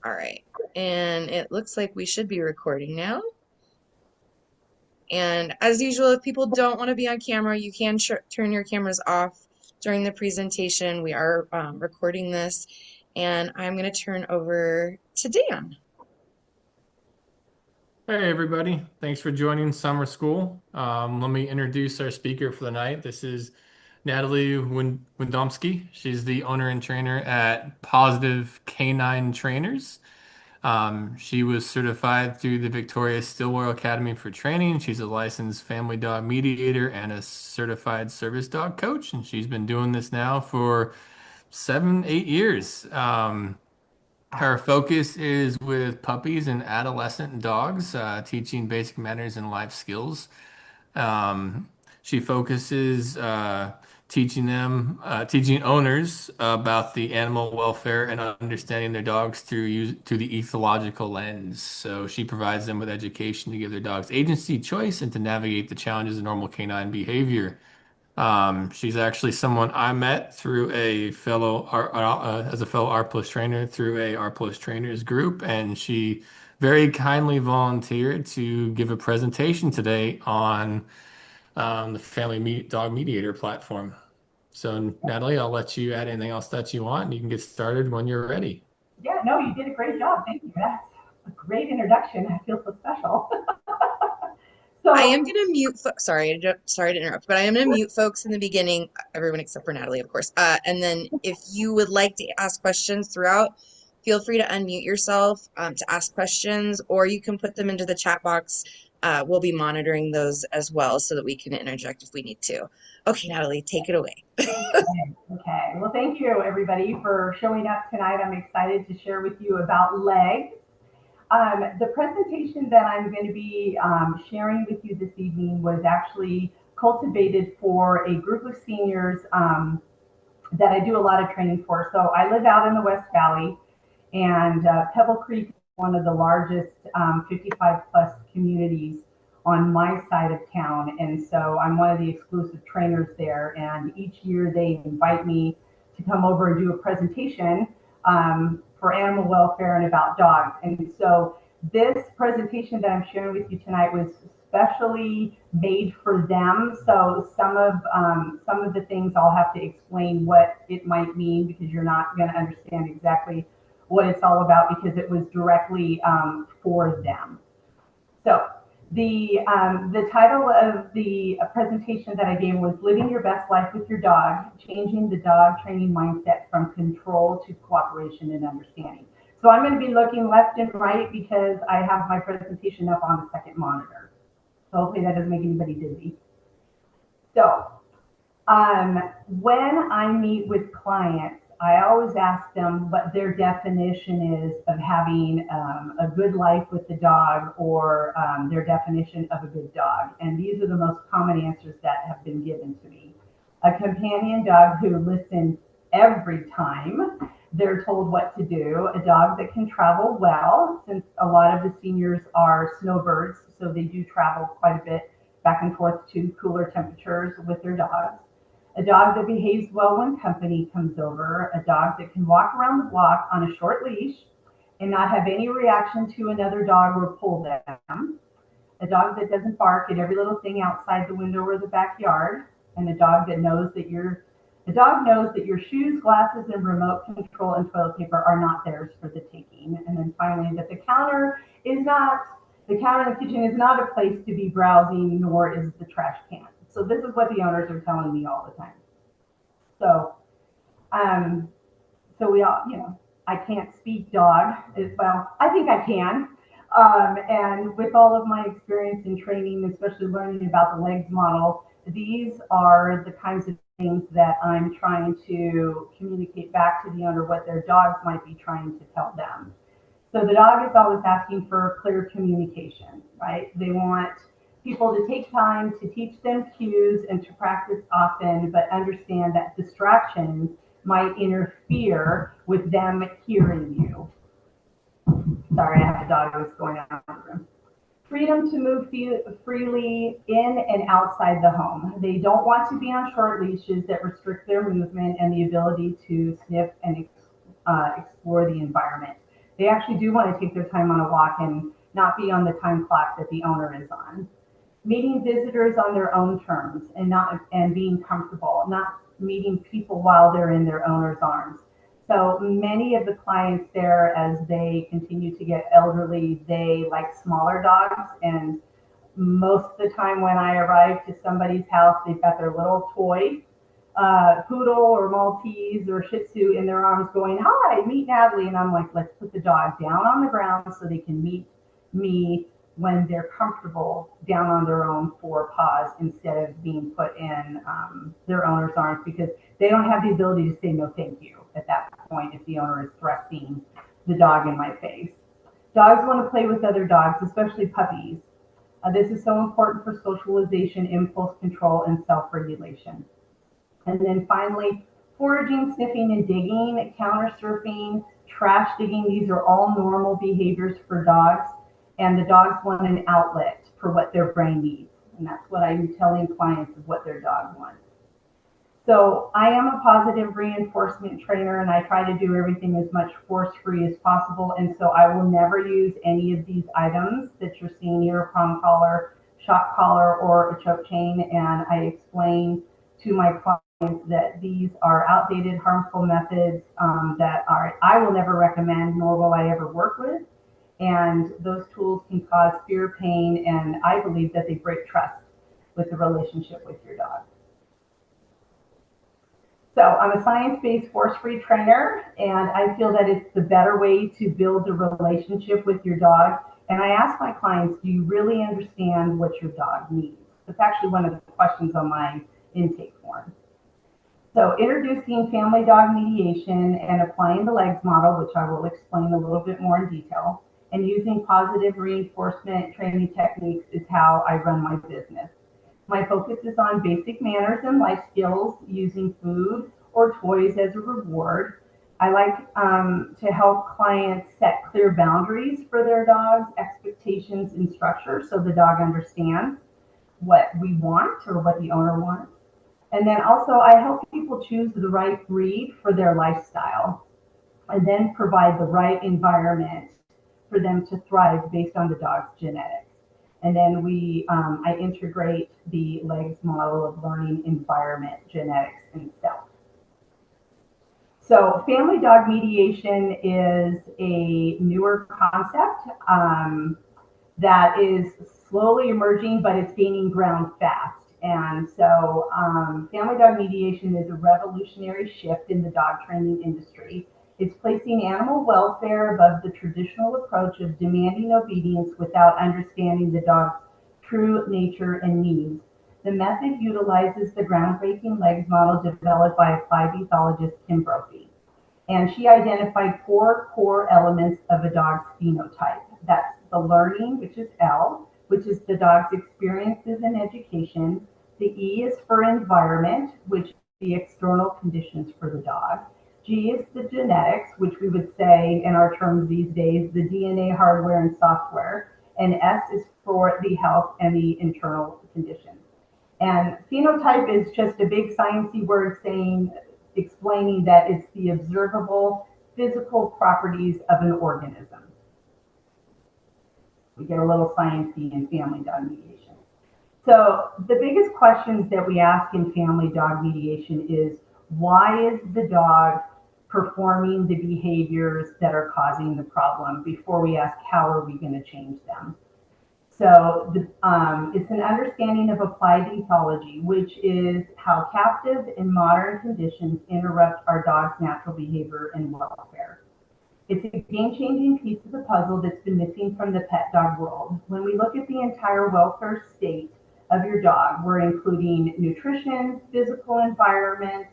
All right. And it looks like we should be recording now. And as usual, if people don't want to be on camera, you can turn your cameras off during the presentation. We are recording this, and I'm going to turn over to Dan. Hey everybody, thanks for joining summer school. Let me introduce our speaker for the night. This is Natalie Widomski. She's the owner and trainer at Positive Canine Trainers. She was certified through the Victoria Stillwell Academy for Training. She's a licensed family dog mediator and a certified service dog coach, and she's been doing this now for 7, 8 years. Her focus is with puppies and adolescent dogs, teaching basic manners and life skills. Um, she focuses teaching owners about the animal welfare and understanding their dogs through the ethological lens. So she provides them with education to give their dogs agency, choice, and to navigate the challenges of normal canine behavior. She's actually someone I met through a as a fellow R plus trainer through a R plus trainers group, and she very kindly volunteered to give a presentation today on the Dog Mediator platform. So, Natalie, I'll let you add anything else that you want, and you can get started when you're ready. Yeah, no, you did a great job. Thank you. That's a great introduction. I feel so special. I So, am going to mute, sorry to interrupt, but I am going to mute folks in the beginning, everyone except for Natalie, of course. And then if you would like to ask questions throughout, feel free to unmute yourself to ask questions, or you can put them into the chat box. We'll be monitoring those as well so that we can interject if we need to. Okay, Natalie, take it away. okay. Well, thank you, everybody, for showing up tonight. I'm excited to share with you about L.E.G.S. The presentation that I'm going to be sharing with you this evening was actually cultivated for a group of seniors that I do a lot of training for. So I live out in the West Valley, and Pebble Creek is one of the largest 55 plus communities on my side of town. And so I'm one of the exclusive trainers there. And each year they invite me to come over and do a presentation for animal welfare and about dogs. And so this presentation that I'm sharing with you tonight was specially made for them. So some of the things I'll have to explain what it might mean, because you're not going to understand exactly what it's all about, because it was directly for them. So the title of the presentation that I gave was Living Your Best Life with Your Dog, Changing the Dog Training Mindset from Control to Cooperation and Understanding. So I'm going to be looking left and right because I have my presentation up on the second monitor. So hopefully that doesn't make anybody dizzy. So when I meet with clients, I always ask them what their definition is of having a good life with the dog, or their definition of a good dog. And these are the most common answers that have been given to me. A companion dog who listens every time they're told what to do. A dog that can travel well, since a lot of the seniors are snowbirds, so they do travel quite a bit back and forth to cooler temperatures with their dogs. A dog that behaves well when company comes over, a dog that can walk around the block on a short leash and not have any reaction to another dog or pull them, a dog that doesn't bark at every little thing outside the window or the backyard, and a dog knows that your shoes, glasses, and remote control and toilet paper are not theirs for the taking. And then finally, that the counter in the kitchen is not a place to be browsing, nor is the trash can. So this is what the owners are telling me all the time. So, um, so we all, I can't speak dog. Well, I think I can. And with all of my experience in training, especially learning about the L.E.G.S model, these are the kinds of things that I'm trying to communicate back to the owner what their dogs might be trying to tell them. So the dog is always asking for clear communication, right? They want people to take time to teach them cues and to practice often, but understand that distractions might interfere with them hearing you. Sorry, I have a dog who's going out of the room. Freedom to move freely in and outside the home. They don't want to be on short leashes that restrict their movement and the ability to sniff and explore the environment. They actually do want to take their time on a walk and not be on the time clock that the owner is on. Meeting visitors on their own terms and being comfortable, not meeting people while they're in their owner's arms. So many of the clients there, as they continue to get elderly, they like smaller dogs, and most of the time when I arrive to somebody's house, they've got their little toy poodle or Maltese or Shih Tzu in their arms going, "Hi, meet Natalie." And I'm like, let's put the dog down on the ground so they can meet me when they're comfortable down on their own four paws instead of being put in their owner's arms, because they don't have the ability to say no thank you at that point if the owner is thrusting the dog in my face. Dogs want to play with other dogs, especially puppies. This is so important for socialization, impulse control, and self-regulation. And then finally, foraging, sniffing, and digging, counter surfing, trash digging, these are all normal behaviors for dogs. And the dogs want an outlet for what their brain needs. And that's what I'm telling clients of what their dog wants. So I am a positive reinforcement trainer, and I try to do everything as much force-free as possible. And so I will never use any of these items that you're seeing here, a prong collar, shock collar, or a choke chain. And I explain to my clients that these are outdated, harmful methods I will never recommend, nor will I ever work with. And those tools can cause fear, pain, and I believe that they break trust with the relationship with your dog. So I'm a science-based force-free trainer, and I feel that it's the better way to build a relationship with your dog. And I ask my clients, do you really understand what your dog needs? That's actually one of the questions on my intake form. So introducing family dog mediation and applying the L.E.G.S model, which I will explain a little bit more in detail, and using positive reinforcement training techniques is how I run my business. My focus is on basic manners and life skills, using food or toys as a reward. I like to help clients set clear boundaries for their dogs, expectations, and structure, so the dog understands what we want or what the owner wants. And then also I help people choose the right breed for their lifestyle, and then provide the right environment for them to thrive based on the dog's genetics. And then I integrate the L.E.G.S model of learning, environment, genetics, and self. So family dog mediation is a newer concept that is slowly emerging, but it's gaining ground fast. And so family dog mediation is a revolutionary shift in the dog training industry. It's placing animal welfare above the traditional approach of demanding obedience without understanding the dog's true nature and needs. The method utilizes the groundbreaking L.E.G.S model developed by applied ethologist Kim Brophy. And she identified 4 core elements of a dog's phenotype. That's the learning, which is L, which is the dog's experiences and education. The E is for environment, which is the external conditions for the dog. G is the genetics, which we would say in our terms these days, the DNA, hardware, and software. And S is for the health and the internal conditions. And phenotype is just a big sciencey word explaining that it's the observable physical properties of an organism. We get a little sciencey in family dog mediation. So the biggest questions that we ask in family dog mediation is, why is the dog performing the behaviors that are causing the problem, before we ask how are we going to change them. So it's an understanding of applied ethology, which is how captive and modern conditions interrupt our dog's natural behavior and welfare. It's a game-changing piece of the puzzle that's been missing from the pet dog world. When we look at the entire welfare state of your dog, we're including nutrition, physical environment,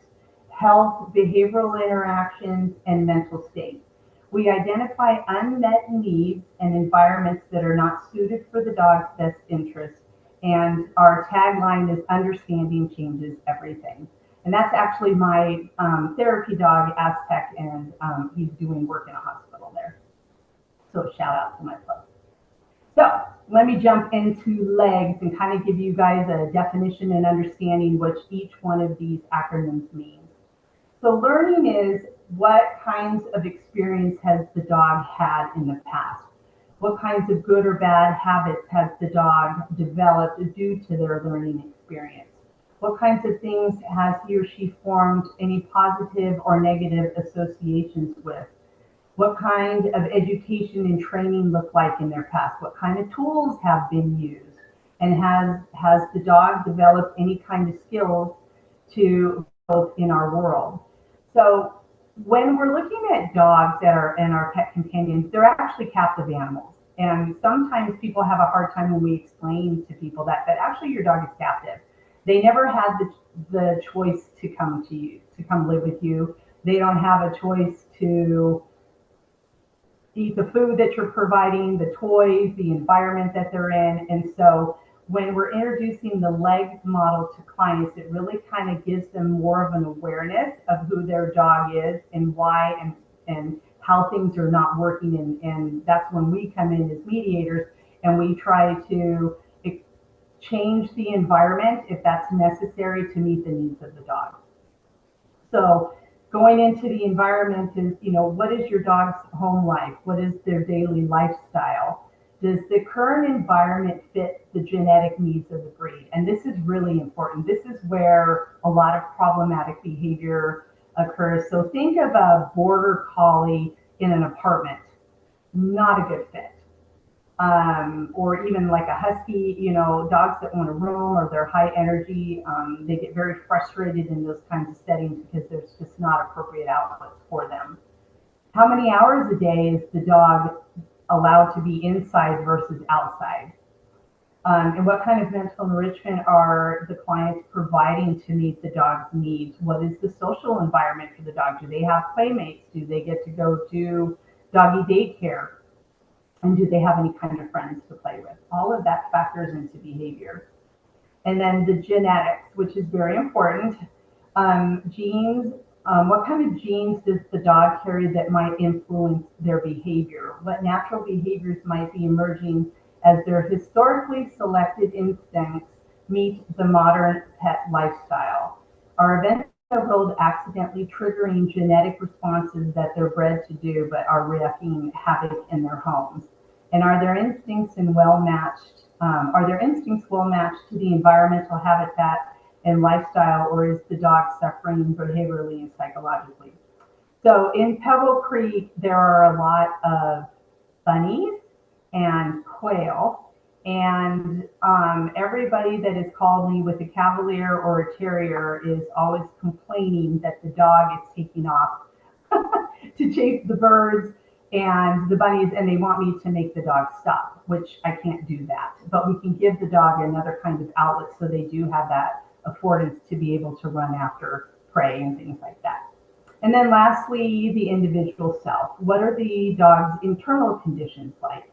health, behavioral interactions, and mental state. We identify unmet needs and environments that are not suited for the dog's best interest. And our tagline is understanding changes everything. And that's actually my therapy dog, Aztec, and he's doing work in a hospital there. So shout out to my pup. So let me jump into L.E.G.S and kind of give you guys a definition and understanding what each one of these acronyms means. So learning is what kinds of experience has the dog had in the past? What kinds of good or bad habits has the dog developed due to their learning experience? What kinds of things has he or she formed any positive or negative associations with? What kind of education and training look like in their past? What kind of tools have been used? And has the dog developed any kind of skills to both in our world? So when we're looking at dogs that are in our pet companions, they're actually captive animals. And sometimes people have a hard time when we explain to people that actually your dog is captive. They never had the choice to come to you, to come live with you. They don't have a choice to eat the food that you're providing, the toys, the environment that they're in. And so when we're introducing the L.E.G.S model to clients, it really kind of gives them more of an awareness of who their dog is and why and how things are not working. And that's when we come in as mediators and we try to change the environment if that's necessary to meet the needs of the dog. So going into the environment is, what is your dog's home life? What is their daily lifestyle? Does the current environment fit the genetic needs of the breed? And this is really important. This is where a lot of problematic behavior occurs. So think of a border collie in an apartment, not a good fit. Or even like a husky, dogs that want to roam or they're high energy, they get very frustrated in those kinds of settings because there's just not appropriate outlets for them. How many hours a day is the dog allowed to be inside versus outside? And what kind of mental enrichment are the clients providing to meet the dog's needs? What is the social environment for the dog? Do they have playmates? Do they get to go to doggy daycare? And do they have any kind of friends to play with? All of that factors into behavior. And then the genetics, which is very important. Genes, what kind of genes does the dog carry that might influence their behavior? What natural behaviors might be emerging as their historically selected instincts meet the modern pet lifestyle? Are events in the world accidentally triggering genetic responses that they're bred to do but are wreaking havoc in their homes? And are their instincts well matched to the environmental habitat and lifestyle, or is the dog suffering behaviorally and psychologically? So in Pebble Creek, there are a lot of bunnies and quail, and everybody that has called me with a Cavalier or a Terrier is always complaining that the dog is taking off to chase the birds and the bunnies, and they want me to make the dog stop, which I can't do that. But we can give the dog another kind of outlet so they do have that affordance to be able to run after prey and things like that. And then lastly, the individual self. What are the dog's internal conditions like?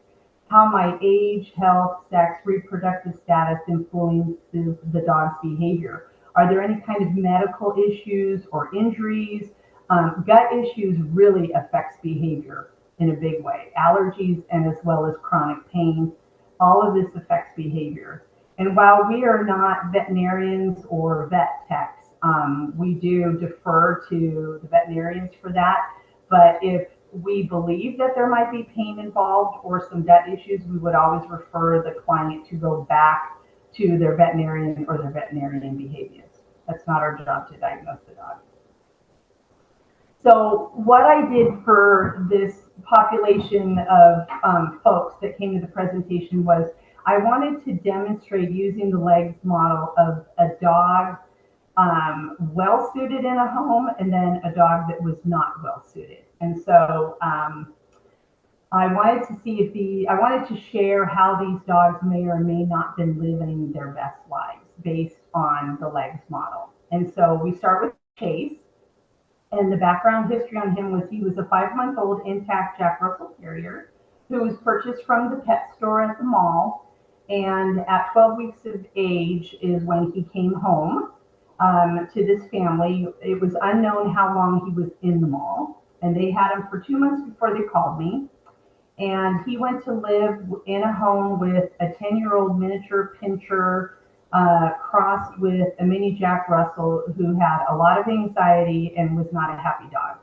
How might age, health, sex, reproductive status influences the dog's behavior? Are there any kind of medical issues or injuries? Gut issues really affects behavior in a big way. Allergies and as well as chronic pain, all of this affects behavior. And while we are not veterinarians or vet techs, we do defer to the veterinarians for that. But if we believe that there might be pain involved or some gut issues, we would always refer the client to go back to their veterinarian or their veterinarian behaviorist. That's not our job to diagnose the dog. So what I did for this population of folks that came to the presentation was I wanted to demonstrate using the L.E.G.S model of a dog well suited in a home and then a dog that was not well suited. And so I wanted to see I wanted to share how these dogs may or may not have been living their best lives based on the L.E.G.S model. And so we start with Chase. And the background history on him was he was a 5-month-old intact Jack Russell Terrier who was purchased from the pet store at the mall. And at 12 weeks of age is when he came home to this family. It was unknown how long he was in the mall. And they had him for 2 months before they called me. And he went to live in a home with a 10-year-old miniature pinscher crossed with a mini Jack Russell who had a lot of anxiety and was not a happy dog.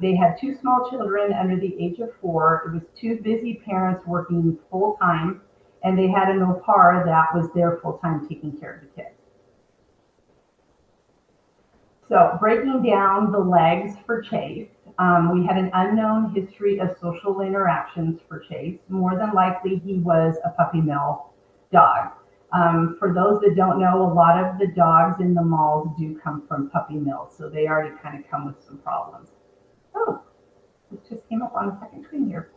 They had two small children under the age of 4. It was two busy parents working full time, and they had an au pair that was there full time taking care of the kids. So breaking down the legs for Chase, we had an unknown history of social interactions for Chase. More than likely, he was a puppy mill dog. For those that don't know, a lot of the dogs in the malls do come from puppy mills, so they already kind of come with some problems. Oh, it just came up on the second screen here.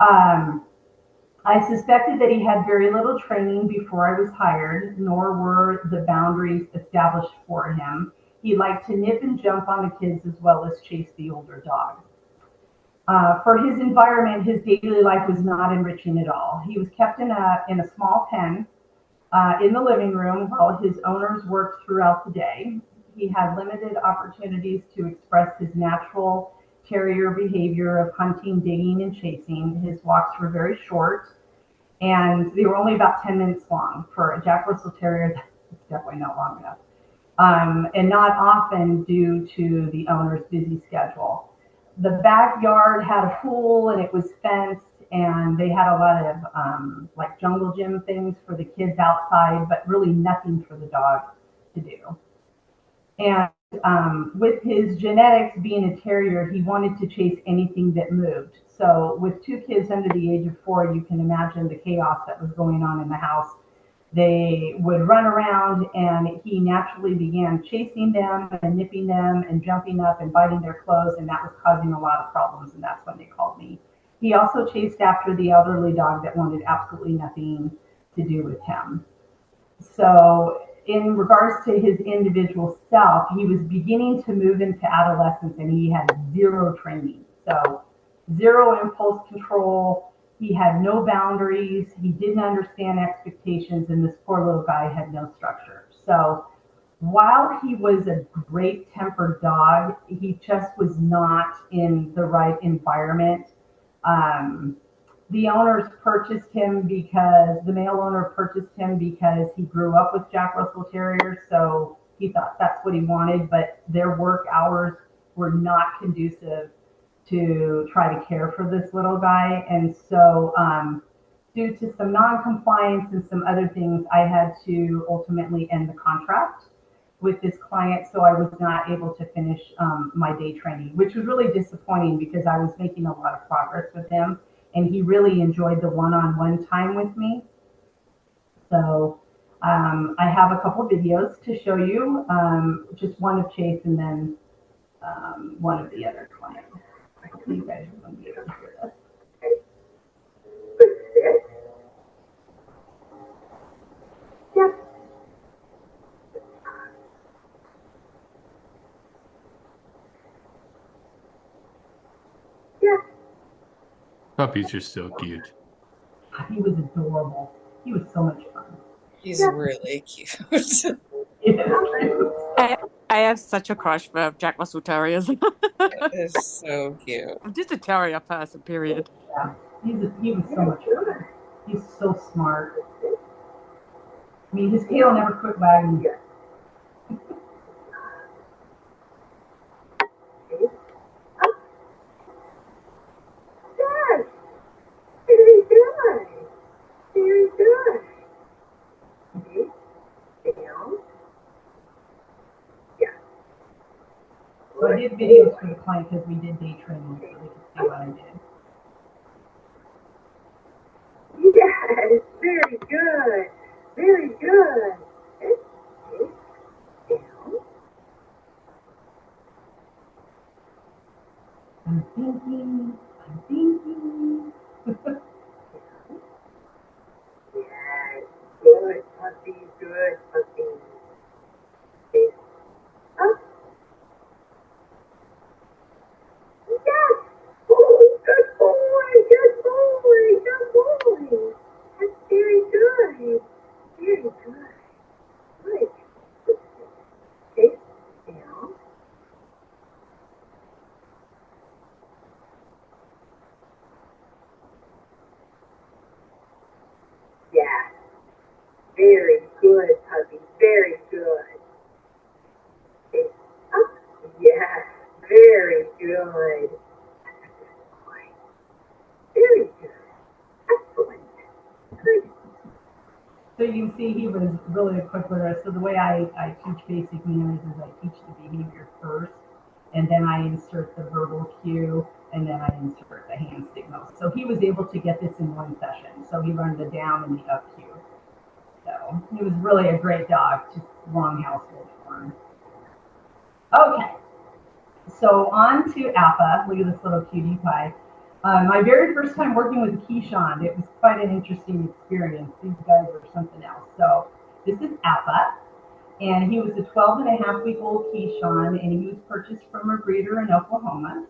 I suspected that he had very little training before I was hired, nor were the boundaries established for him. He liked to nip and jump on the kids as well as chase the older dog. For his environment, his daily life was not enriching at all. He was kept in a small pen in the living room while his owners worked throughout the day. He had limited opportunities to express his natural terrier behavior of hunting, digging, and chasing. His walks were very short, and they were only about 10 minutes long. For a Jack Russell Terrier, that's definitely not long enough. And not often due to the owner's busy schedule. The backyard had a pool and it was fenced, and they had a lot of like jungle gym things for the kids outside, but really nothing for the dog to do. And with his genetics being a terrier, he wanted to chase anything that moved. So with two kids under the age of 4, you can imagine the chaos that was going on in the house. They would run around, and he naturally began chasing them and nipping them and jumping up and biting their clothes, and that was causing a lot of problems, and that's when they called me. He also chased after the elderly dog that wanted absolutely nothing to do with him. So in regards to his individual self, he was beginning to move into adolescence, and he had zero training. So zero impulse control. He had no boundaries. He didn't understand expectations, and this poor little guy had no structure. So while he was a great tempered dog, he just was not in the right environment. Um, the owners purchased him because the male owner purchased him because he grew up with Jack Russell Terriers, so he thought that's what he wanted, but their work hours were not conducive to try to care for this little guy. And so due to some non-compliance and some other things, I had to ultimately end the contract with this client, so I was not able to finish my day training, which was really disappointing because I was making a lot of progress with him, and he really enjoyed the one-on-one time with me. So I have a couple videos to show you, just one of Chase and then one of the other clients. Hopefully you guys are going to be able to hear this. Puppies are so cute. He was adorable. He was so much fun. He's really cute. I I have such a crush for Jack Russell Terriers. It's so cute. I'm just a terrier person, period. Yeah, he was so much fun. He's so smart. I mean, his tail never quit wagging. Very good. Very good. Down. Yeah. So I did videos for the client because we did day training, so they could see what I did. Yes. Very good. Very good. Down. I'm thinking. Yes. Good puppy. Good puppy. Face up. Yes. Oh, good boy. Good boy. Good boy. That's very good. Very good. Good. Face down. Yeah. Very good, puppy. Very good. Face up. Yes. Very good. Very good. Excellent. Good. So you can see he was really a quick learner. So the way I teach basic manners is I teach the behavior first, and then I insert the verbal cue, and then I insert the hand signals. So he was able to get this in one session. So he learned the down and the up cue. So he was really a great dog, just long household for him. Okay, so on to Alpha. Look at this little cutie pie. My very first time working with Keyshawn, it was quite an interesting experience. These guys are something else. So this is Alpha, and he was a 12-and-a-half-week-old Keyshawn, and he was purchased from a breeder in Oklahoma.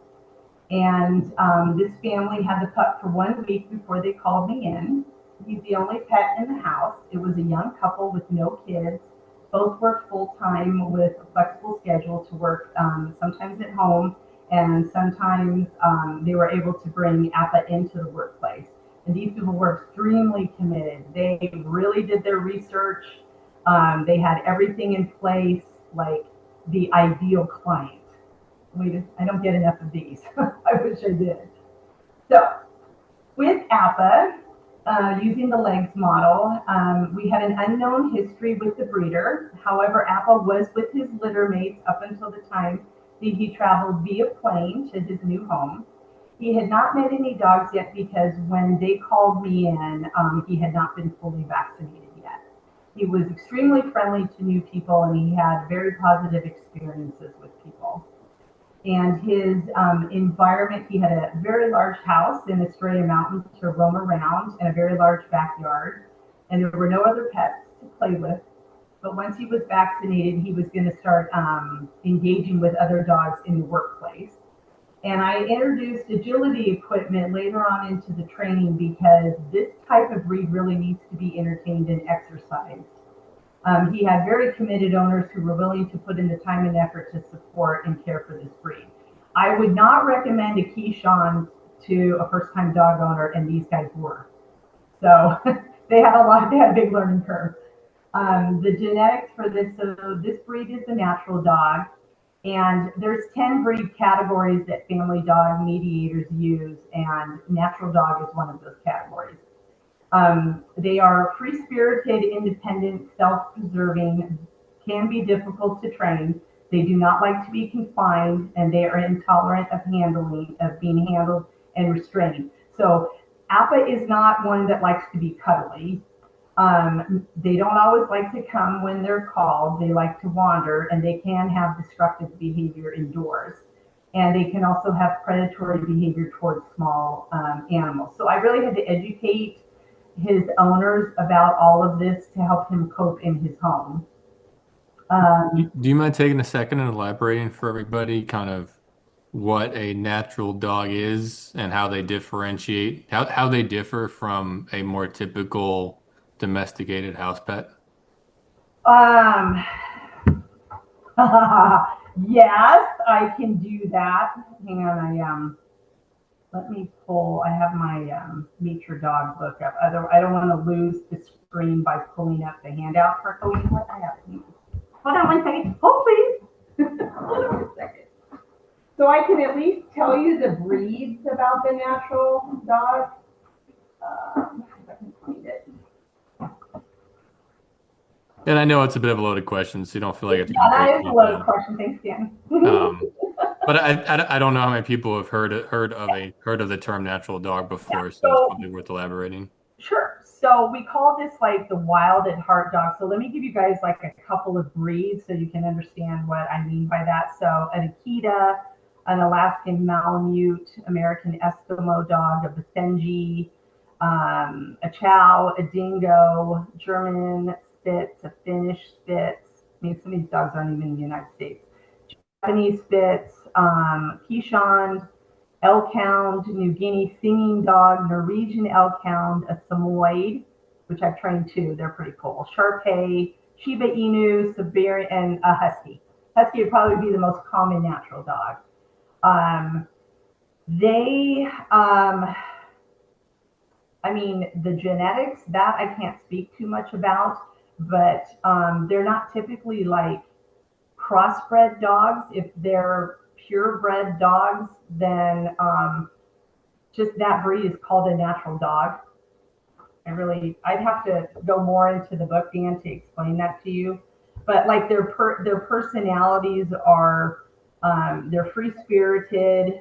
And this family had the pup for 1 week before they called me in. He's the only pet in the house. It was a young couple with no kids. Both worked full-time with a flexible schedule to work sometimes at home, and sometimes they were able to bring Appa into the workplace. And these people were extremely committed. They really did their research. They had everything in place, like the ideal client. I don't get enough of these. I wish I did. So with Appa, using the L.E.G.S model, we had an unknown history with the breeder. However, Appa was with his litter mates up until the time that he traveled via plane to his new home. He had not met any dogs yet because when they called me in, he had not been fully vaccinated yet. He was extremely friendly to new people, and he had very positive experiences with people. And his environment, he had a very large house in Estrella Mountains to roam around, and a very large backyard. And there were no other pets to play with. But once he was vaccinated, he was going to start engaging with other dogs in the workplace. And I introduced agility equipment later on into the training because this type of breed really needs to be entertained and exercised. He had very committed owners who were willing to put in the time and effort to support and care for this breed. I would not recommend a Keyshawn to a first-time dog owner, and these guys were. So they had a big learning curve. The genetics for this, so this breed is the natural dog, and there's 10 breed categories that family dog mediators use, and natural dog is one of those categories. They are free-spirited, independent, self-preserving, can be difficult to train. They do not like to be confined, and they are intolerant of being handled and restrained. So Appa is not one that likes to be cuddly. They don't always like to come when they're called. They like to wander, and they can have destructive behavior indoors. And they can also have predatory behavior towards small animals. So I really had to educate his owners about all of this to help him cope in his home. Do you mind taking a second and elaborating for everybody kind of what a natural dog is and how they differentiate, how they differ from a more typical domesticated house pet? Um, yes, I can do that. Hang on, let me pull. I have my Meet Your Dog book up. I don't want to lose the screen by pulling up the handout for Cody. What I have. Hold on one second. Hold, please. Hold on a second. So I can at least tell you the breeds about the natural dog. If I can find it. And I know it's a bit of a loaded question, so you don't feel like it's Yeah, that is a loaded question. Thanks, Dan. But I don't know how many people have heard of the term natural dog before, Yeah, so it's probably worth elaborating. Sure. So we call this like the wild at heart dog. So let me give you guys like a couple of breeds so you can understand what I mean by that. So an Akita, an Alaskan Malamute, American Eskimo dog, a Basenji, a Chow, a Dingo, German Spitz, a Finnish Spitz. I mean, some of these dogs aren't even in the United States. Japanese Spitz, Keyshawn, Elk-Hound, New Guinea Singing Dog, Norwegian Elk-Hound, a Samoyed, which I've trained too. They're pretty cool. Shar-Pei, Shiba Inu, Siberian, and a Husky. Husky would probably be the most common natural dog. I mean, the genetics, that I can't speak too much about, but they're not typically like crossbred dogs. If they're purebred dogs, then just that breed is called a natural dog. I'd have to go more into the book, Dan, to explain that to you. But like their personalities are, they're free spirited,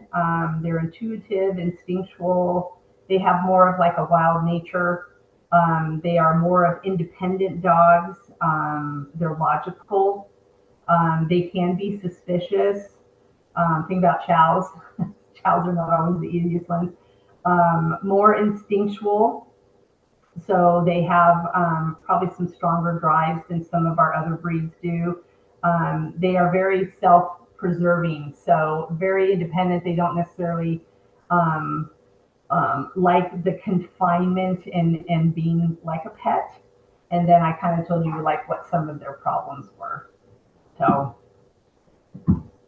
they're intuitive, instinctual. They have more of like a wild nature. They are more of independent dogs. They're logical. They can be suspicious. Think about chows. Chows are not always the easiest ones. More instinctual. So they have probably some stronger drives than some of our other breeds do. They are very self-preserving, so very independent. They don't necessarily like the confinement and being like a pet. And then I kind of told you like what some of their problems were. So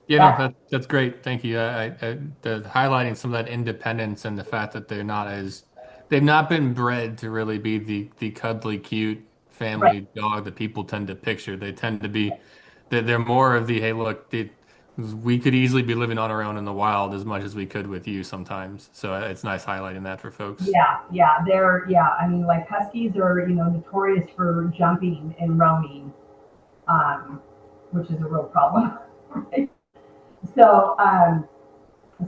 Yeah, no, that's great. Thank you. The highlighting some of that independence and the fact that they've not been bred to really be the cuddly, cute right. family dog that people tend to picture. They tend to be, they're more of the, hey, look, we could easily be living on our own in the wild as much as we could with you sometimes. So it's nice highlighting that for folks. I mean, like huskies are, notorious for jumping and roaming, which is a real problem. Right? So,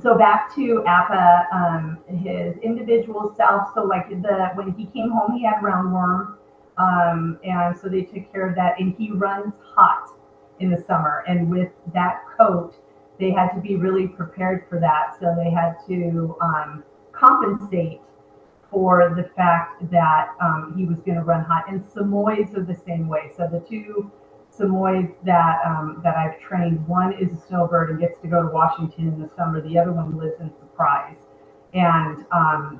so back to Appa, his individual self. So like when he came home, he had roundworm, and so they took care of that. And he runs hot in the summer, and with that coat, they had to be really prepared for that. So they had to compensate for the fact that he was going to run hot. And Samoyeds are the same way. So the two Samoyeds that I've trained, one is a snowbird and gets to go to Washington in the summer. The other one lives in Surprise. And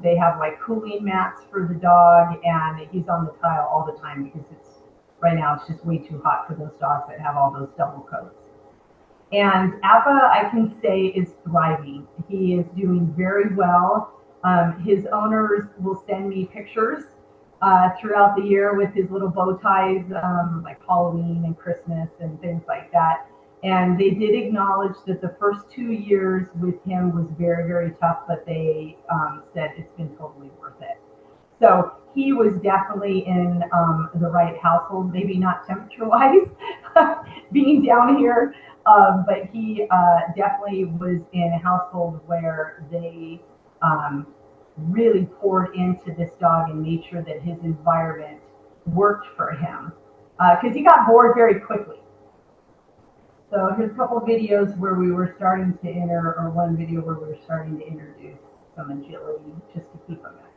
they have like cooling mats for the dog, and he's on the tile all the time because right now it's just way too hot for those dogs that have all those double coats. And Appa, I can say, is thriving. He is doing very well. His owners will send me pictures throughout the year with his little bow ties, like Halloween and Christmas and things like that. And they did acknowledge that the first 2 years with him was very, very tough, but they said it's been totally worth it. So he was definitely in the right household, maybe not temperature-wise, being down here, but he definitely was in a household where they really poured into this dog and made sure that his environment worked for him, because he got bored very quickly. So here's a couple of videos where we were starting to one video where we were starting to introduce some agility just to keep him active.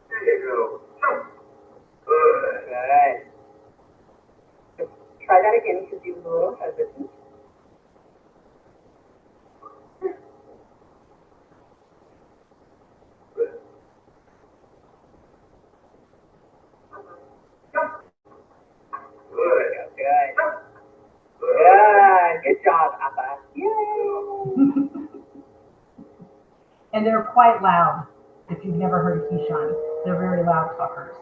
There you go. Good. Try that again because he was a little hesitant. Good job, Appa. Yay! And they're quite loud. If you've never heard of Keyshawn, they're very loud talkers.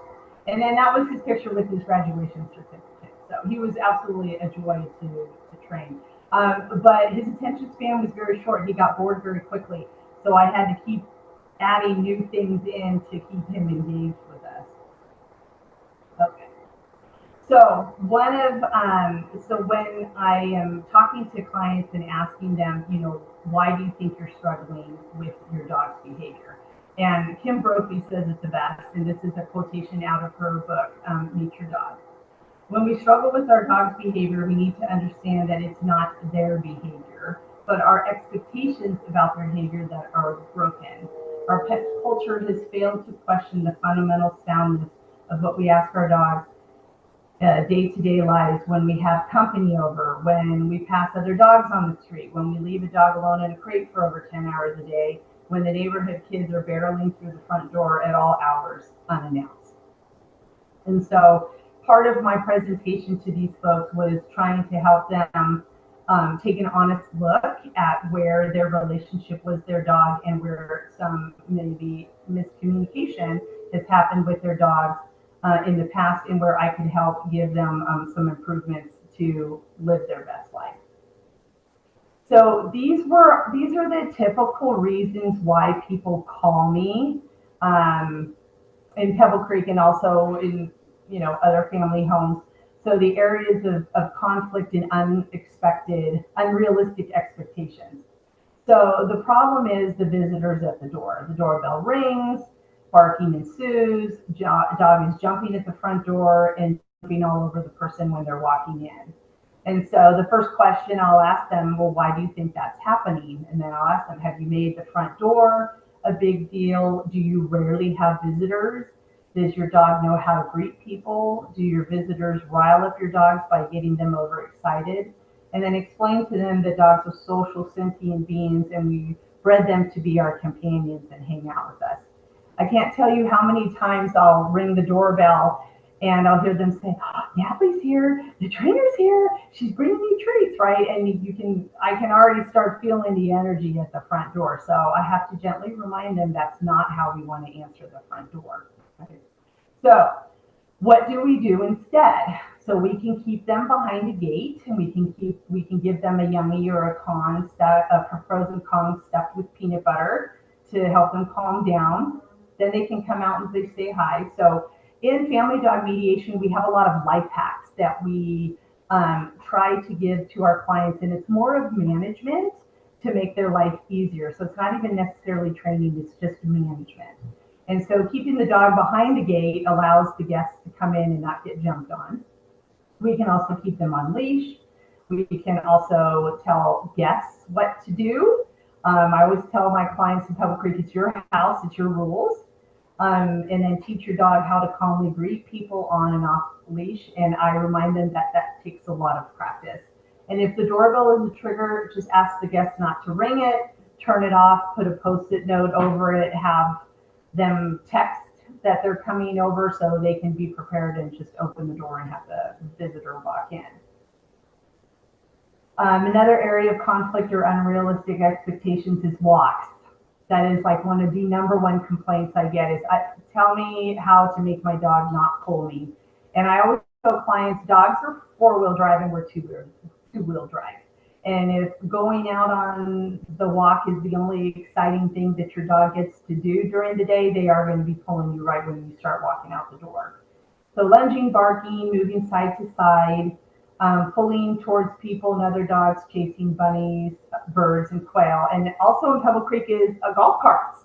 And then that was his picture with his graduation certificate. So he was absolutely a joy to train. But his attention span was very short. He got bored very quickly. So I had to keep adding new things in to keep him engaged with us. Okay. So when I am talking to clients and asking them, why do you think you're struggling with your dog's behavior? And Kim Brophy says it the best, and this is a quotation out of her book, Meet Your Dog. When we struggle with our dog's behavior, we need to understand that it's not their behavior, but our expectations about their behavior that are broken. Our pet culture has failed to question the fundamental soundness of what we ask our dogs day-to-day lives, when we have company over, when we pass other dogs on the street, when we leave a dog alone in a crate for over 10 hours a day, when the neighborhood kids are barreling through the front door at all hours unannounced. And so part of my presentation to these folks was trying to help them take an honest look at where their relationship with their dog and where some maybe miscommunication has happened with their dogs, in the past, and where I could help give them some improvements to live their best life. So these are the typical reasons why people call me in Pebble Creek and also in other family homes. So the areas of conflict and unexpected, unrealistic expectations. So the problem is the visitors at the door. The doorbell rings, barking ensues, dog is jumping at the front door and jumping all over the person when they're walking in. And so the first question I'll ask them, well, why do you think that's happening? And then I'll ask them, have you made the front door a big deal? Do you rarely have visitors? Does your dog know how to greet people? Do your visitors rile up your dogs by getting them overexcited? And then explain to them that dogs are social sentient beings and we bred them to be our companions and hang out with us. I can't tell you how many times I'll ring the doorbell and I'll hear them say, oh, Natalie's here, the trainer's here, she's bringing you treats, right? And I can already start feeling the energy at the front door. So I have to gently remind them that's not how we want to answer the front door. Right? So what do we do instead? So we can keep them behind a gate, and we can give them a yummy or a frozen Kong stuffed with peanut butter to help them calm down. Then they can come out and they say hi. So in family dog mediation, we have a lot of life hacks that we try to give to our clients, and it's more of management to make their life easier. So it's not even necessarily training, it's just management. And so keeping the dog behind the gate allows the guests to come in and not get jumped on. We can also keep them on leash. We can also tell guests what to do. I always tell my clients in Pebble Creek, it's your house, it's your rules. And then teach your dog how to calmly greet people on and off leash. And I remind them that that takes a lot of practice. And if the doorbell is a trigger, just ask the guest not to ring it, turn it off, put a Post-it note over it, have them text that they're coming over so they can be prepared and just open the door and have the visitor walk in. Another area of conflict or unrealistic expectations is walks. That is like one of the number one complaints I get is, tell me how to make my dog not pull me. And I always tell clients, dogs are four-wheel drive and we're two-wheel drive. And if going out on the walk is the only exciting thing that your dog gets to do during the day, they are going to be pulling you right when you start walking out the door. So lunging, barking, moving side to side, pulling towards people and other dogs, chasing bunnies, birds, and quail. And also in Pebble Creek is golf carts.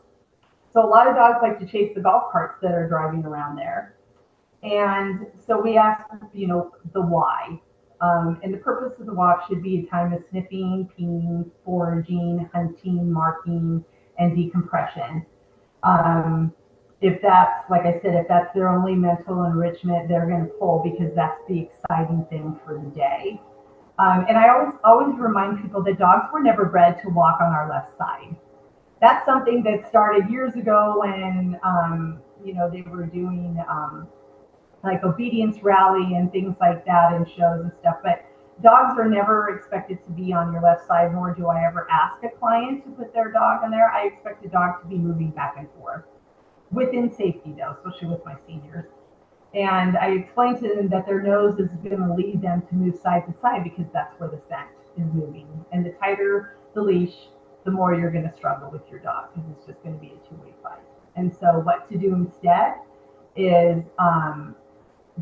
So a lot of dogs like to chase the golf carts that are driving around there. And so we ask, the why. And the purpose of the walk should be a time of sniffing, peeing, foraging, hunting, marking, and decompression. If that's, like I said, if that's their only mental enrichment, they're going to pull because that's the exciting thing for the day. And I always remind people that dogs were never bred to walk on our left side. That's something that started years ago when, they were doing like obedience rally and things like that and shows and stuff. But dogs are never expected to be on your left side, nor do I ever ask a client to put their dog on there. I expect the dog to be moving back and forth. Within safety though, especially with my seniors. And I explained to them that their nose is going to lead them to move side to side because that's where the scent is moving. And the tighter the leash, the more you're going to struggle with your dog because it's just going to be a two-way fight. And so what to do instead is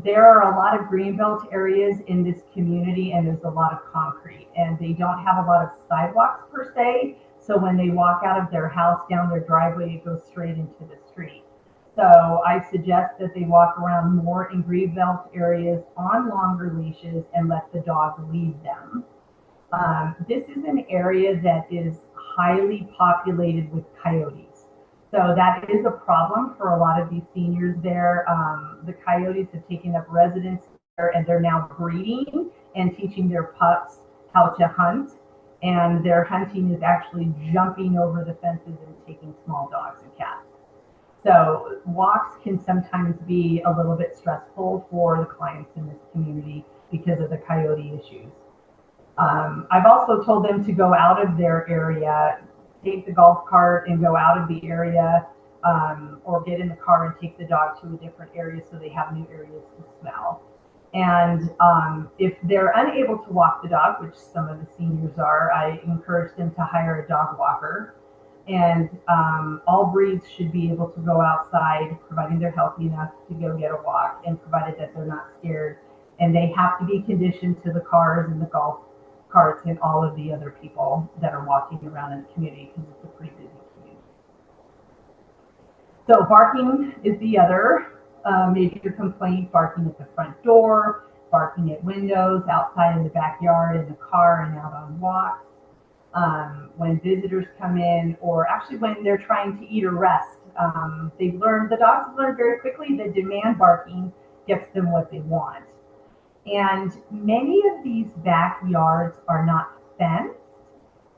there are a lot of greenbelt areas in this community and there's a lot of concrete and they don't have a lot of sidewalks per se. So when they walk out of their house down their driveway, it goes straight into the street. So I suggest that they walk around more in greenbelt areas on longer leashes and let the dog lead them. This is an area that is highly populated with coyotes. So that is a problem for a lot of these seniors there. The coyotes have taken up residence there and they're now breeding and teaching their pups how to hunt. And their hunting is actually jumping over the fences and taking small dogs and cats. So walks can sometimes be a little bit stressful for the clients in this community because of the coyote issues. I've also told them to go out of their area, take the golf cart and go out of the area or get in the car and take the dog to a different area so they have new areas to smell. And if they're unable to walk the dog, which some of the seniors are, I encourage them to hire a dog walker. And all breeds should be able to go outside, providing they're healthy enough to go get a walk, and provided that they're not scared. And they have to be conditioned to the cars and the golf carts and all of the other people that are walking around in the community, because it's a pretty busy community. So barking is the other major complaint: barking at the front door, barking at windows, outside in the backyard, in the car, and out on walks. When visitors come in, or actually when they're trying to eat or rest, the dogs have learned very quickly that demand barking gets them what they want. And many of these backyards are not fenced,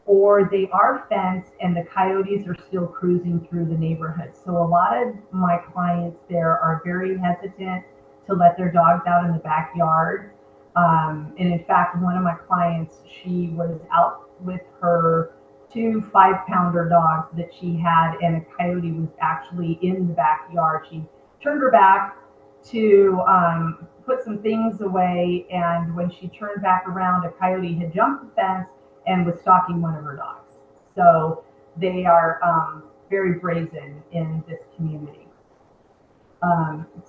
or they are fenced and the coyotes are still cruising through the neighborhood. So a lot of my clients there are very hesitant to let their dogs out in the backyard. And in fact, one of my clients, she was out with her 2 5-pounder dogs that she had, and a coyote was actually in the backyard. She turned her back to put some things away, and when she turned back around, a coyote had jumped the fence and was stalking one of her dogs. So they are very brazen in this community.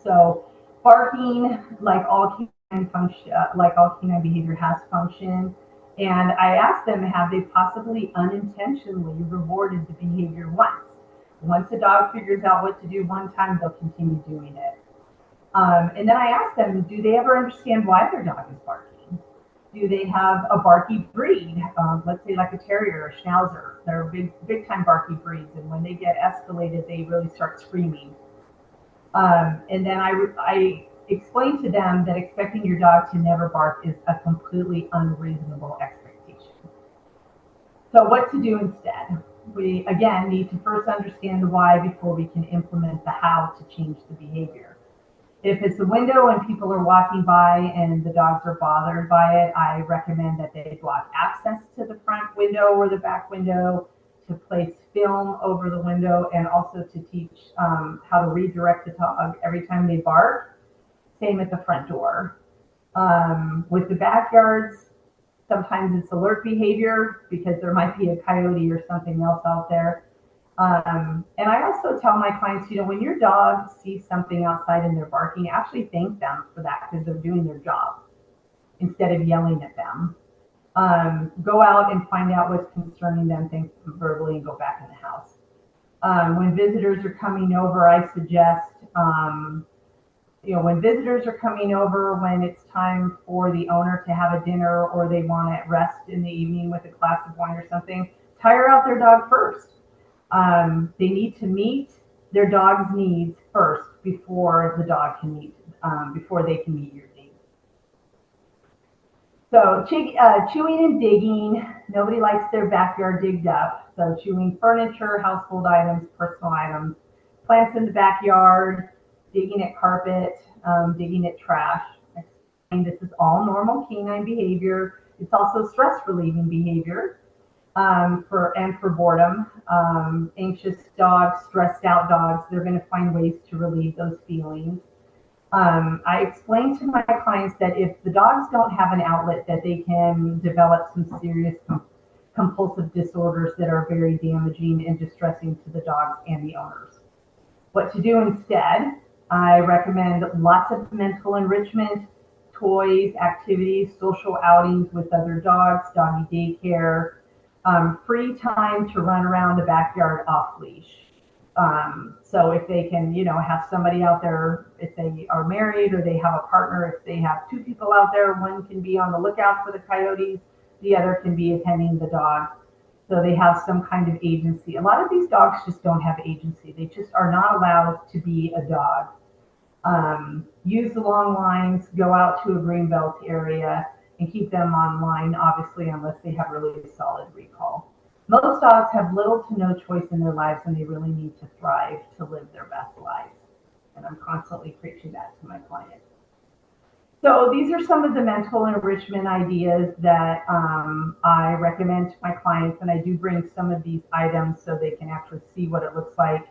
So barking, like all canine behavior, has function. And I asked them, have they possibly unintentionally rewarded the behavior once? Once a dog figures out what to do one time, they'll continue doing it. And then I asked them, do they ever understand why their dog is barking? Do they have a barky breed? Let's say like a terrier or a schnauzer. They're big time barky breeds. And when they get escalated, they really start screaming. And then I explained to them that expecting your dog to never bark is a completely unreasonable expectation. So what to do instead? We, again, need to first understand the why before we can implement the how to change the behavior. If it's a window and people are walking by and the dogs are bothered by it, I recommend that they block access to the front window or the back window, to place film over the window, and also to teach how to redirect the dog every time they bark. Same at the front door. With the backyards, sometimes it's alert behavior because there might be a coyote or something else out there. And I also tell my clients, when your dog sees something outside and they're barking, actually thank them for that, because they're doing their job instead of yelling at them. Go out and find out what's concerning them, thank them verbally, and go back in the house. When visitors are coming over, I suggest, when visitors are coming over, when it's time for the owner to have a dinner or they want to rest in the evening with a glass of wine or something, tire out their dog first. They need to meet their dog's needs first before the dog can meet, before they can meet your needs. So chewing and digging, nobody likes their backyard digged up. So chewing furniture, household items, personal items, plants in the backyard, digging at carpet, digging at trash. And this is all normal canine behavior. It's also stress relieving behavior. For boredom. Anxious dogs, stressed out dogs, they're going to find ways to relieve those feelings. I explain to my clients that if the dogs don't have an outlet, that they can develop some serious compulsive disorders that are very damaging and distressing to the dogs and the owners. What to do instead? I recommend lots of mental enrichment, toys, activities, social outings with other dogs, doggy daycare, free time to run around the backyard off leash. So if they can, have somebody out there, if they are married or they have a partner, if they have 2 people out there, one can be on the lookout for the coyotes, the other can be attending the dog. So they have some kind of agency. A lot of these dogs just don't have agency. They just are not allowed to be a dog. Use the long lines, go out to a greenbelt area, and keep them online, obviously, unless they have really solid recall. Most dogs have little to no choice in their lives, and they really need to thrive to live their best lives. And I'm constantly preaching that to my clients. So these are some of the mental enrichment ideas that I recommend to my clients, and I do bring some of these items so they can actually see what it looks like.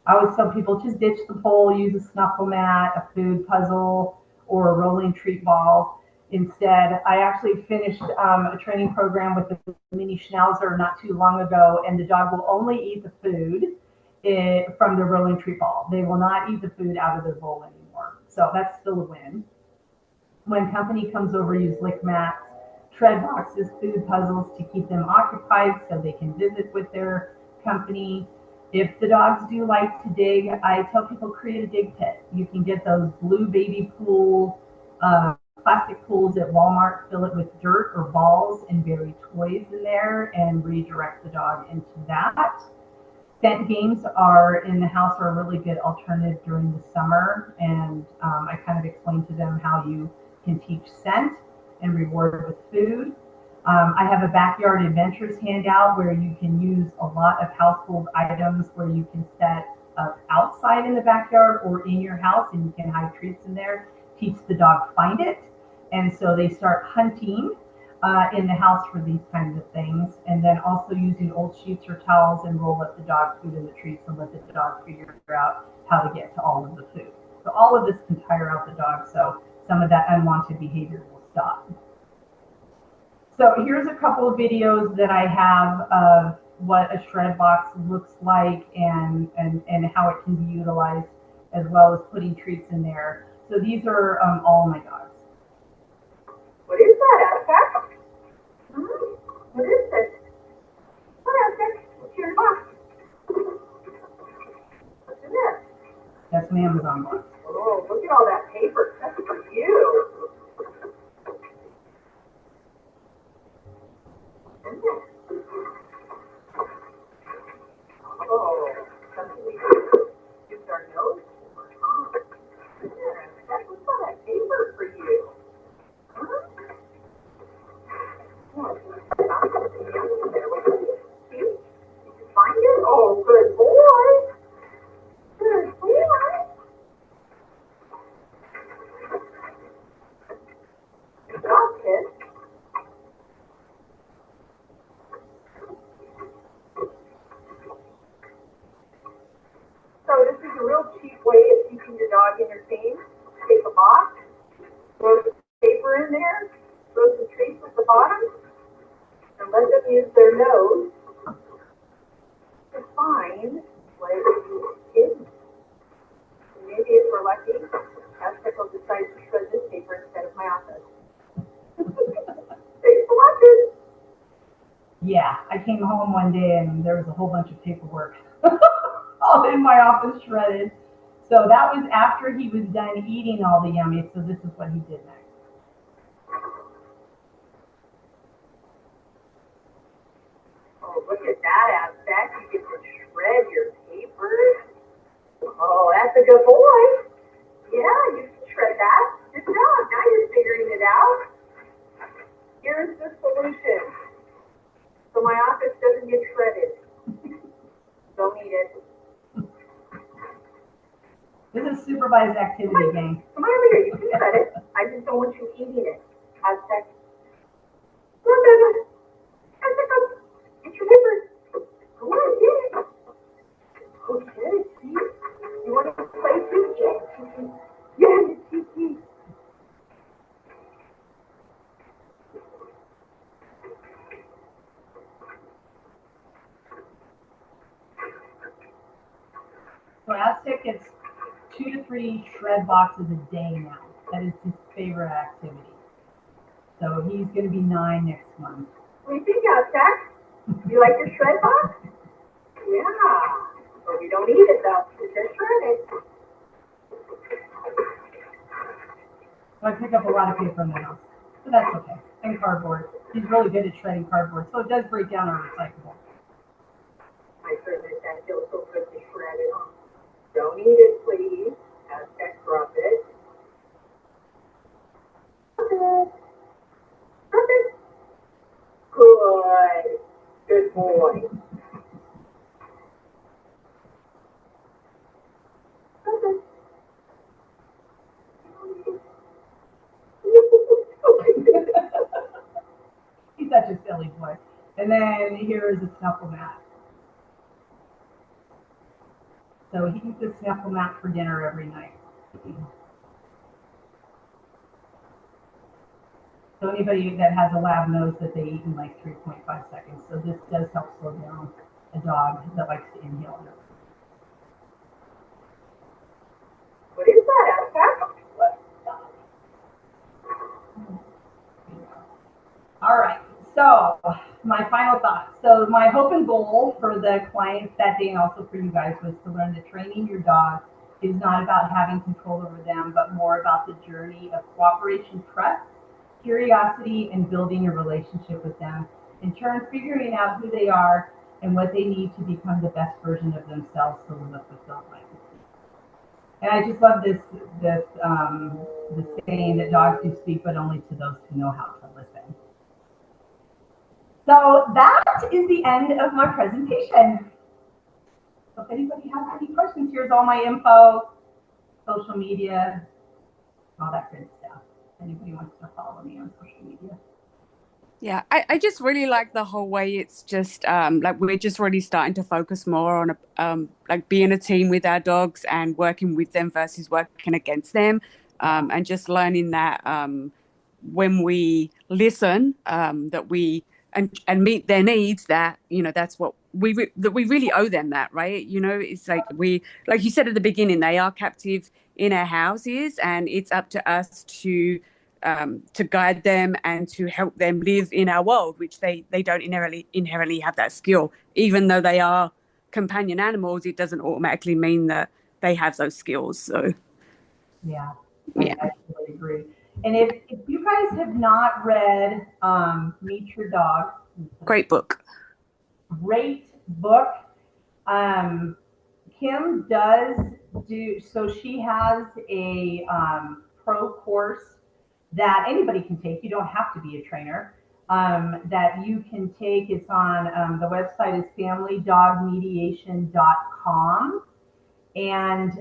I always tell people just ditch the pole, use a snuffle mat, a food puzzle, or a rolling treat ball. Instead, I actually finished a training program with a mini schnauzer not too long ago, and the dog will only eat the food from the rolling treat ball. They will not eat the food out of their bowl anymore. So that's still a win. When company comes over, use lick mats, tread boxes, food puzzles to keep them occupied so they can visit with their company. If the dogs do like to dig, I tell people create a dig pit. You can get those blue baby pool, plastic pools at Walmart, fill it with dirt or balls and bury toys in there and redirect the dog into that. Scent games are in the house are a really good alternative during the summer, and I kind of explain to them how you can teach scent and reward with food. I have a backyard adventures handout where you can use a lot of household items where you can set up outside in the backyard or in your house, and you can hide treats in there. Teach the dog find it, and so they start hunting in the house for these kinds of things, and then also using old sheets or towels and roll up the dog food in the treats and let the dog figure out how to get to all of the food. So all of this can tire out the dog, so some of that unwanted behavior will stop. So here's a couple of videos that I have of what a shred box looks like and how it can be utilized, as well as putting treats in there. So these are all my dogs. What is that, Aztec? What is this? What, Aztec? What's your box? What's in there? That's my Amazon box. Oh, look at all that paper. That's for you. Oh, something we use our nose for, huh? Yeah, Aztec, what's all that paper for you? Huh? Did you find it? Oh, good boy. Good boy. Good job, kid. So this is a real cheap way of teaching your dog entertainment. Take a box, throw some paper in there, throw some treats at the bottom, and let them use their nose to find what is hidden. And maybe if we're lucky, Aztec will decide to shred this paper instead of my office. Thanks for watching. Yeah, I came home one day and there was a whole bunch of paperwork all in my office shredded. So that was after he was done eating all the yummies. So this is what he did next. Oh, look at that, Aztec. You get to shred your paper. Oh, that's a good boy. Yeah, you can shred that. Good job. Now you're figuring it out. Here's the solution. So my office doesn't get shredded. Don't eat it. This is supervised activity, gang. Come over here. You can shred it. I just don't want you eating it. Aztec. Come on, baby. Aztec, come. Get your paper. Go on, get it. Okay, see? You want to play too? Yes. Yes, Kiki. So Aztec gets 2 to 3 shred boxes a day now. That is his favorite activity. So he's going to be 9 next month. What do you think, Aztec? You like your shred box? Yeah. But we don't eat it though. We just shred it. So I pick up a lot of paper in the house. So that's okay. And cardboard. He's really good at shredding cardboard. So it does break down our recyclable. My goodness, that feels so good to shred it. Don't eat it, please. Aztec, rub it. Rub it. Rub it. Good. Good boy. Rub it. He's such a silly boy. boy. And then here is a snuffle mat. So he eats a snuffle mat for dinner every night. So anybody that has a lab knows that they eat in like 3.5 seconds. So this does help slow down a dog that likes to inhale. What is that, Aztec? All right, so my final thoughts. So my hope and goal for the clients that day and also for you guys was to learn that training your dog is not about having control over them, but more about the journey of cooperation, trust, curiosity, and building a relationship with them. In turn, figuring out who they are and what they need to become the best version of themselves to live a fulfilled life. And I just love this saying that dogs do speak, but only to those who know how to listen. So that is the end of my presentation. So if anybody has any questions, here's all my info, social media, all that good stuff. If anybody wants to follow me on social media. Yeah, I just really like the whole way it's just like we're just really starting to focus more on like being a team with our dogs and working with them versus working against them, and just learning that when we listen, that we and meet their needs, that that's what that we really owe them that, right? It's like like you said at the beginning, they are captive in our houses, and it's up to us to guide them and to help them live in our world, which they don't inherently have that skill. Even though they are companion animals, it doesn't automatically mean that they have those skills. So Yeah, yeah, I totally agree. And if you guys have not read Meet Your Dog, great book. great book. Kim does so she has a pro course that anybody can take. You don't have to be a trainer. That you can take. It's on the website is familydogmediation.com. And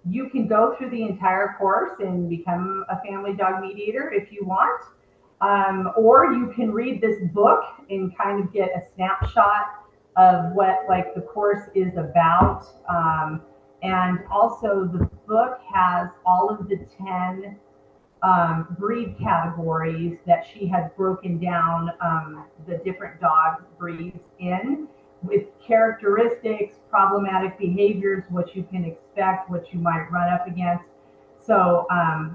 you can go through the entire course and become a family dog mediator if you want. Or you can read this book and kind of get a snapshot of what like the course is about. And also the book has all of the 10 breed categories that she has broken down the different dog breeds in, with characteristics, problematic behaviors, what you can expect, what you might run up against. So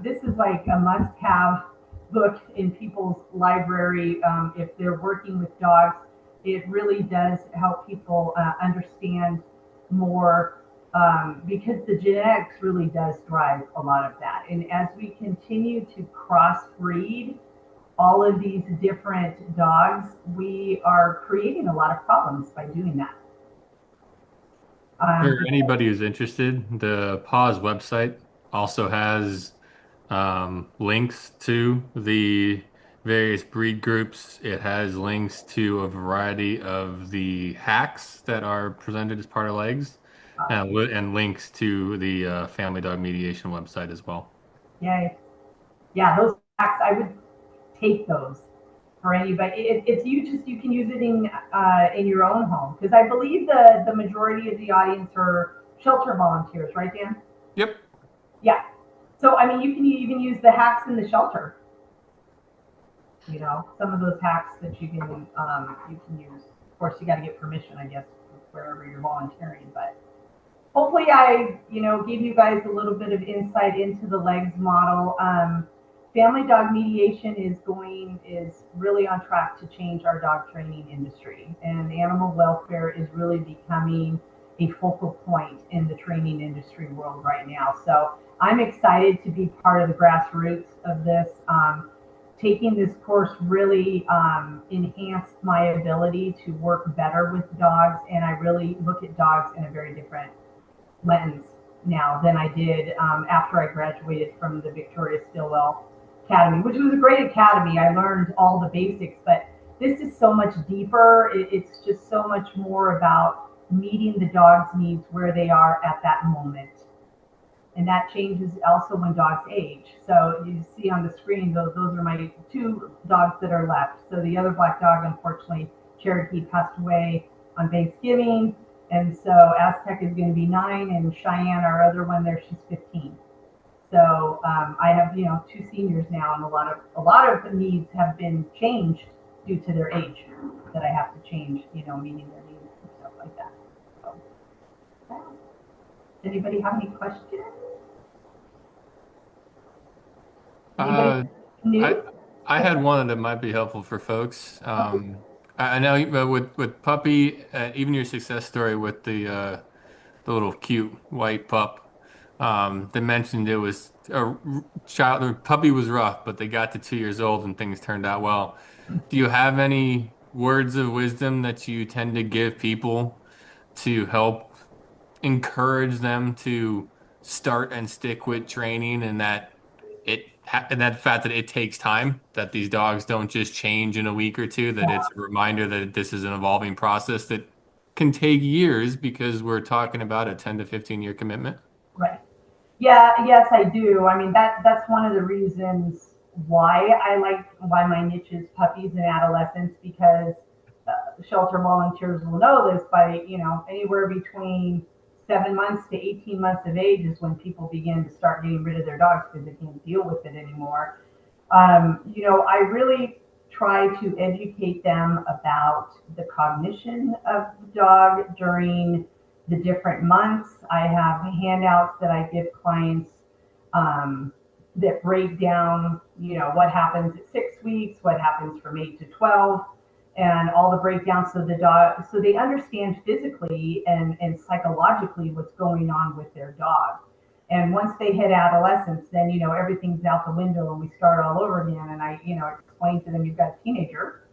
this is like a must-have book in people's library if they're working with dogs. It really does help people understand more, because the genetics really does drive a lot of that. And as we continue to crossbreed all of these different dogs, we are creating a lot of problems by doing that. For anybody who's interested, the Paws website also has links to the various breed groups. It has links to a variety of the hacks that are presented as part of L.E.G.S, and links to the Family Dog Mediation website as well. Yay. Yeah, those facts, I would take those for anybody. You can use it in your own home, because I believe the majority of the audience are shelter volunteers, right, Dan? Yep. Yeah. So I mean, you can even use the hacks in the shelter. Some of those hacks that you can use. Of course, you got to get permission, I guess, wherever you're volunteering. But hopefully, I gave you guys a little bit of insight into the L.E.G.S model. Family dog mediation is really on track to change our dog training industry, and animal welfare is really becoming a focal point in the training industry world right now. So I'm excited to be part of the grassroots of this. Taking this course really enhanced my ability to work better with dogs, and I really look at dogs in a very different lens now than I did after I graduated from the Victoria Stilwell Academy, which was a great academy. I learned all the basics, but this is so much deeper. It's just so much more about meeting the dog's needs where they are at that moment. And that changes also when dogs age. So you see on the screen, those are my 2 dogs that are left. So the other black dog, unfortunately, Cherokee, passed away on Thanksgiving. And so Aztec is going to be 9, and Cheyenne, our other one there, she's 15. So I have, 2 seniors now, and a lot of the needs have been changed due to their age that I have to change, meeting their needs and stuff like that. So, yeah. Anybody have any questions? Uh, Anybody new? I had one that might be helpful for folks. I know with puppy, even your success story with the little cute white pup. They mentioned it was a child, the puppy was rough, but they got to 2 years old and things turned out well. Do you have any words of wisdom that you tend to give people to help encourage them to start and stick with training, and and that fact that it takes time, that these dogs don't just change in a week or two, that it's a reminder that this is an evolving process that can take years because we're talking about a 10 to 15-year commitment? Right. Yeah, yes, I do. I mean, that's one of the reasons why my niche is puppies and adolescents, because shelter volunteers will know this, by, anywhere between 7 months to 18 months of age is when people begin to start getting rid of their dogs because they can't deal with it anymore. I really try to educate them about the cognition of the dog during the different months. I have handouts that I give clients that break down, what happens at 6 weeks, what happens from 8 to 12, and all the breakdowns so the dog, so they understand physically and psychologically what's going on with their dog. And once they hit adolescence, then, everything's out the window and we start all over again. And I, explain to them, you've got a teenager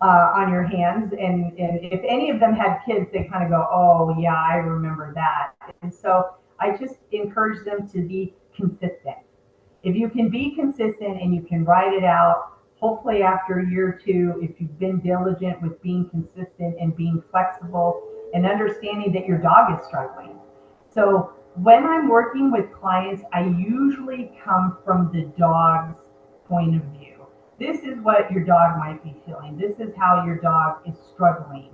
on your hands. And if any of them had kids, they kind of go, oh, yeah, I remember that. And so I just encourage them to be consistent. If you can be consistent and you can write it out, hopefully after a year or two, if you've been diligent with being consistent and being flexible and understanding that your dog is struggling. So when I'm working with clients, I usually come from the dog's point of view. This is what your dog might be feeling. This is how your dog is struggling.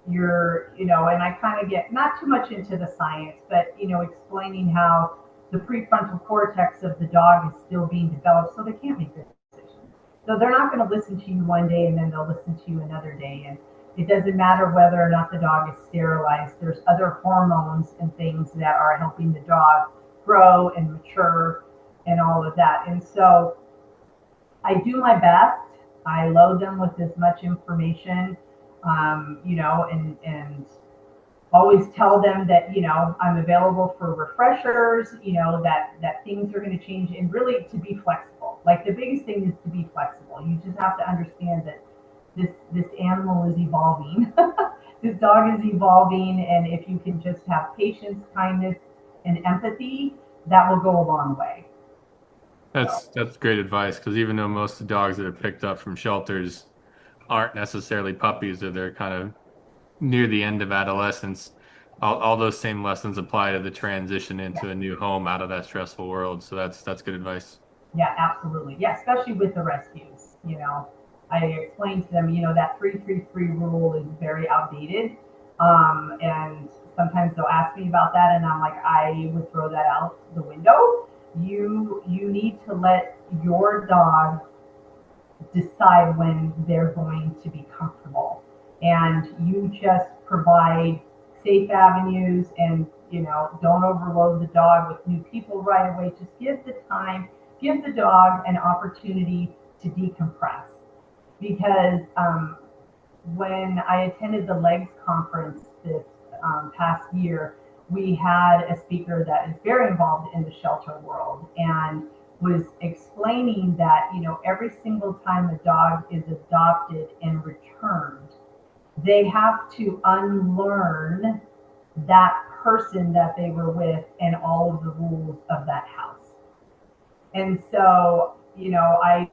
And I kind of get not too much into the science, but, explaining how the prefrontal cortex of the dog is still being developed, so they can't make good decisions. So they're not going to listen to you one day and then they'll listen to you another day. And it doesn't matter whether or not the dog is sterilized. There's other hormones and things that are helping the dog grow and mature and all of that. And so I do my best. I load them with as much information, and always tell them that, I'm available for refreshers, that things are going to change, and really to be flexible. Like, the biggest thing is to be flexible. You just have to understand that this animal is evolving. This dog is evolving, and if you can just have patience, kindness, and empathy, that will go a long way. That's great advice, because even though most of the dogs that are picked up from shelters aren't necessarily puppies, or they're kind of near the end of adolescence, all those same lessons apply to the transition into a new home out of that stressful world. So that's good advice. Yeah, absolutely. Yeah, especially with the rescues. I explained to them, that 333 rule is very outdated. And sometimes they'll ask me about that, and I'm like, I would throw that out the window. You need to let your dog decide when they're going to be comfortable. And you just provide safe avenues, and, don't overload the dog with new people right away. Just give the dog an opportunity to decompress. Because when I attended the L.E.G.S conference this past year, we had a speaker that is very involved in the shelter world and was explaining that, every single time a dog is adopted and returned, they have to unlearn that person that they were with and all of the rules of that house. And so, I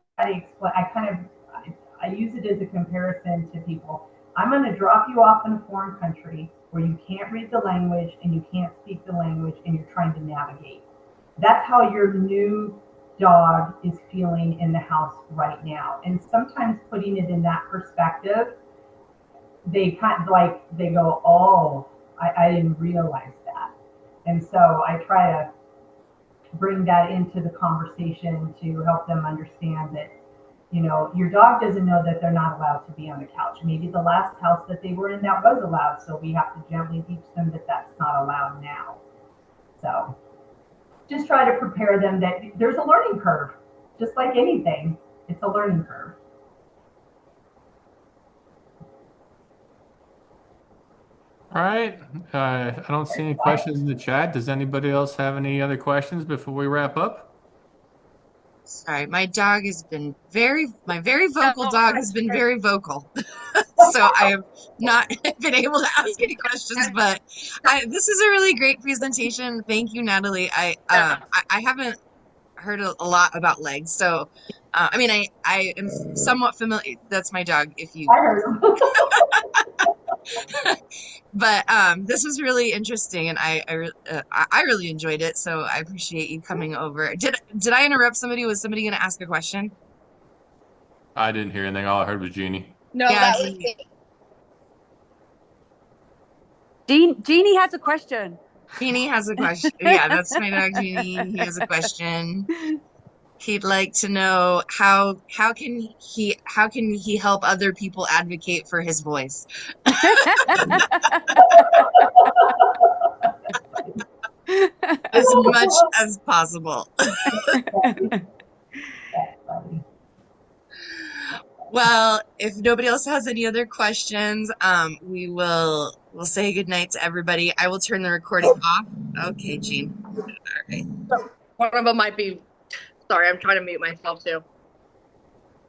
use it as a comparison to people. I'm going to drop you off in a foreign country where you can't read the language and you can't speak the language and you're trying to navigate. That's how your new dog is feeling in the house right now. And sometimes putting it in that perspective, they go, oh, I didn't realize that. And so I try to bring that into the conversation to help them understand that, you know, your dog doesn't know that they're not allowed to be on the couch. Maybe the last house that they were in, that was allowed. So we have to gently teach them that that's not allowed now. So just try to prepare them that there's a learning curve, just like anything. It's a learning curve. All right. I don't see any questions in the chat. Does anybody else have any other questions before we wrap up? Sorry, my very vocal dog has been very vocal. So I have not been able to ask any questions, but this is a really great presentation. Thank you, Natalie. I haven't heard a lot about legs, so I mean I am somewhat familiar. That's my dog, if you. I heard them. But this was really interesting, and I really enjoyed it. So I appreciate you coming over. Did I interrupt somebody? Was somebody going to ask a question? I didn't hear anything. All I heard was Jeannie. No, Yeah, that was Jeannie. Jeannie has a question. Jeannie has a question. Yeah, that's my dog, Jeannie. He has a question. He'd like to know how can he help other people advocate for his voice as much as possible. Well, if nobody else has any other questions, we'll say goodnight to everybody. I will turn the recording off. Okay, Jean. All right. one of them might be. Sorry, I'm trying to mute myself too.